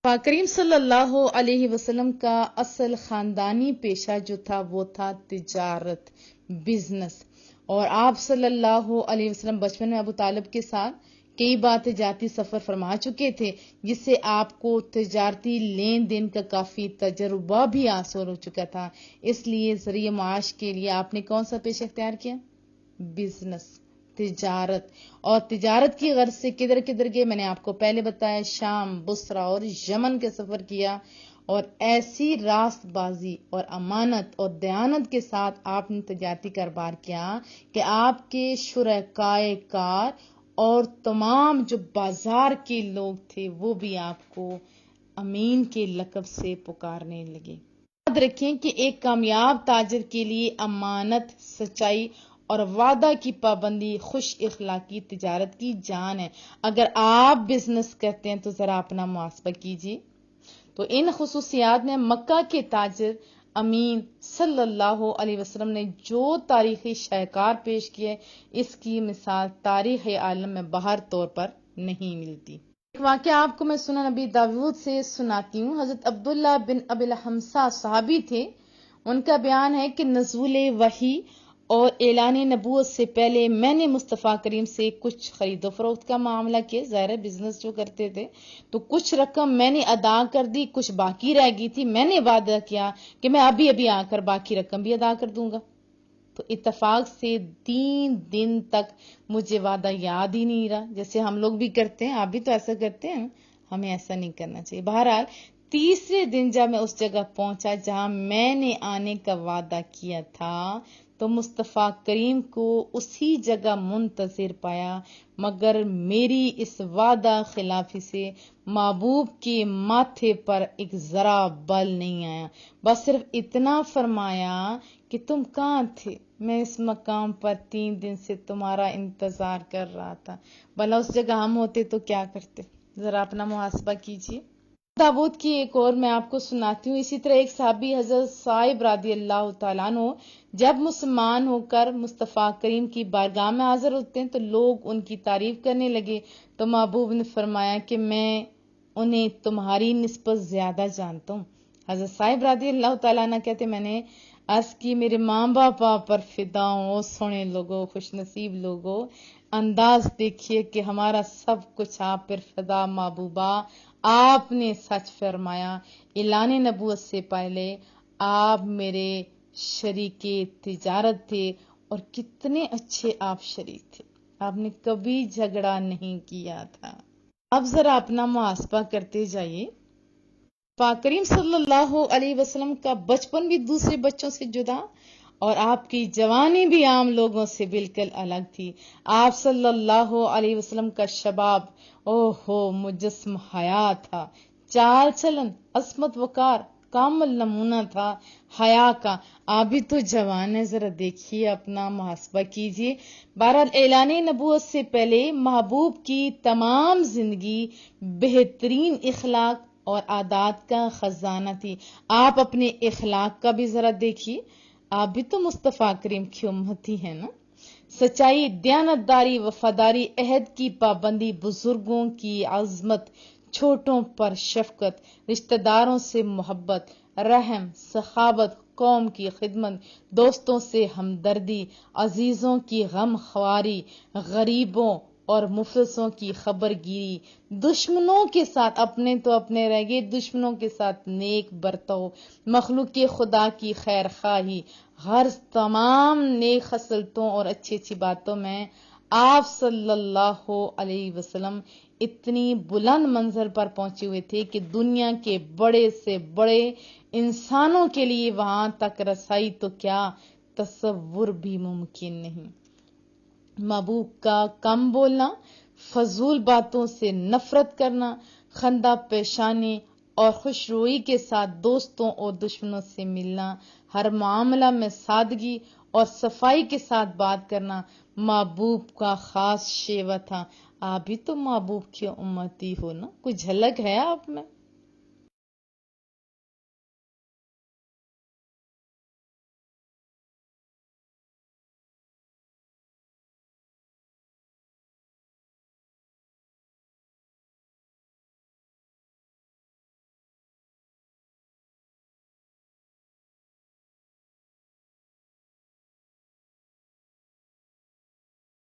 کریم صلی اللہ علیہ وسلم کا اصل خاندانی پیشہ جو تھا وہ تھا تجارت، بزنس، اور آپ صلی اللہ علیہ وسلم بچپن میں ابو طالب کے ساتھ کئی بار تجارتی سفر فرما چکے تھے، جس سے آپ کو تجارتی لین دین کا کافی تجربہ بھی حاصل ہو چکا تھا۔ اس لیے ذریعہ معاش کے لیے آپ نے کون سا پیشہ اختیار کیا؟ بزنس، تجارت۔ اور تجارت کی غرض سے کدھر کدھر گئے میں نے آپ کو پہلے بتایا، شام، بصرہ اور یمن کے سفر کیا، اور ایسی راست بازی اور امانت اور دیانت کے ساتھ آپ نے تجارتی کاروبار کیا کہ آپ کے شرکائے کار اور تمام جو بازار کے لوگ تھے وہ بھی آپ کو امین کے لقب سے پکارنے لگے۔ یاد رکھیں کہ ایک کامیاب تاجر کے لیے امانت، سچائی اور وعدہ کی پابندی خوش اخلاقی تجارت کی جان ہے۔ اگر آپ بزنس کرتے ہیں تو ذرا اپنا محاسبہ کیجیے۔ تو ان خصوصیات میں مکہ کے تاجر امین صلی اللہ علیہ وسلم نے جو تاریخی شاہکار پیش کیے، اس کی مثال تاریخ عالم میں باہر طور پر نہیں ملتی۔ ایک واقعہ آپ کو میں سنن نبی داود سے سناتی ہوں۔ حضرت عبداللہ بن ابی الحمصہ صحابی تھے۔ ان کا بیان ہے کہ نزول وحی اور اعلان نبوت سے پہلے میں نے مصطفیٰ کریم سے کچھ خرید و فروخت کا معاملہ کیا، ظاہر بزنس جو کرتے تھے، تو کچھ رقم میں نے ادا کر دی، کچھ باقی رہ گئی تھی۔ میں نے وعدہ کیا کہ میں ابھی آ کر باقی رقم بھی ادا کر دوں گا۔ تو اتفاق سے 3 دن تک مجھے وعدہ یاد ہی نہیں رہا، جیسے ہم لوگ بھی کرتے ہیں، آپ بھی تو ایسا کرتے ہیں، ہمیں ایسا نہیں کرنا چاہیے۔ بہرحال تیسرے دن جب میں اس جگہ پہنچا جہاں میں نے آنے کا وعدہ کیا تھا، تو مصطفیٰ کریم کو اسی جگہ منتظر پایا، مگر میری اس وعدہ خلافی سے محبوب کے ماتھے پر ایک ذرا بل نہیں آیا، بس صرف اتنا فرمایا کہ تم کہاں تھے؟ میں اس مقام پر 3 دن سے تمہارا انتظار کر رہا تھا۔ بھلا اس جگہ ہم ہوتے تو کیا کرتے؟ ذرا اپنا محاسبہ کیجیے۔ داود کی ایک اور میں آپ کو سناتی ہوں۔ اسی طرح ایک صحابی حضرت صاحب رضی اللہ تعالیٰ عنہ جب مسلمان ہو کر مصطفیٰ کریم کی بارگاہ میں حاضر ہوتے ہیں تو لوگ ان کی تعریف کرنے لگے، تو محبوب نے فرمایا کہ میں انہیں تمہاری نسبت زیادہ جانتا ہوں۔ حضرت صاحب رضی اللہ تعالیٰ عنہ کہتے میں نے عرض کی میرے ماں باپ پر فدا ہوں، سونے لوگوں، خوش نصیب لوگوں، انداز دیکھیے کہ ہمارا سب کچھ آپ پر فدا محبوبہ، آپ نے سچ فرمایا، اعلان نبوت سے پہلے آپ میرے شریک تجارت تھے، اور کتنے اچھے آپ شریک تھے، آپ نے کبھی جھگڑا نہیں کیا تھا۔ اب ذرا اپنا محاسبہ کرتے جائیے۔ پاک کریم صلی اللہ علیہ وسلم کا بچپن بھی دوسرے بچوں سے جدا، اور آپ کی جوانی بھی عام لوگوں سے بالکل الگ تھی۔ آپ صلی اللہ علیہ وسلم کا شباب مجسم حیا تھا، چال چلن، عصمت وقار کامل نمونہ تھا حیا کا۔ آپ بھی تو جوان ہیں، ذرا دیکھیے، اپنا محاسبہ کیجیے۔ بہرحال اعلان نبوت سے پہلے محبوب کی تمام زندگی بہترین اخلاق اور عادات کا خزانہ تھی۔ آپ اپنے اخلاق کا بھی ذرا دیکھیے، آپ بھی تو مصطفیٰ کریم کی امتی ہیں نا۔ سچائی، دیانتداری، وفاداری، عہد کی پابندی، بزرگوں کی عظمت، چھوٹوں پر شفقت، رشتہ داروں سے محبت، رحم، سخاوت، قوم کی خدمت، دوستوں سے ہمدردی، عزیزوں کی غم خواری، غریبوں اور مفلسوں کی خبر گیری، دشمنوں کے ساتھ اپنے تو اپنے رہ گئے، دشمنوں کے ساتھ نیک برتاؤ، مخلوق خدا کی خیر خواہی، غرض تمام نیک خصلتوں اور اچھی اچھی باتوں میں آپ صلی اللہ علیہ وسلم اتنی بلند منزل پر پہنچے ہوئے تھے کہ دنیا کے بڑے سے بڑے انسانوں کے لیے وہاں تک رسائی تو کیا تصور بھی ممکن نہیں۔ محبوب کا کم بولنا، فضول باتوں سے نفرت کرنا، خندہ پیشانی اور خوش روئی کے ساتھ دوستوں اور دشمنوں سے ملنا، ہر معاملہ میں سادگی اور صفائی کے ساتھ بات کرنا محبوب کا خاص شیوا تھا۔ آپ بھی تو محبوب کی امتی ہو نا، کوئی جھلک ہے آپ میں؟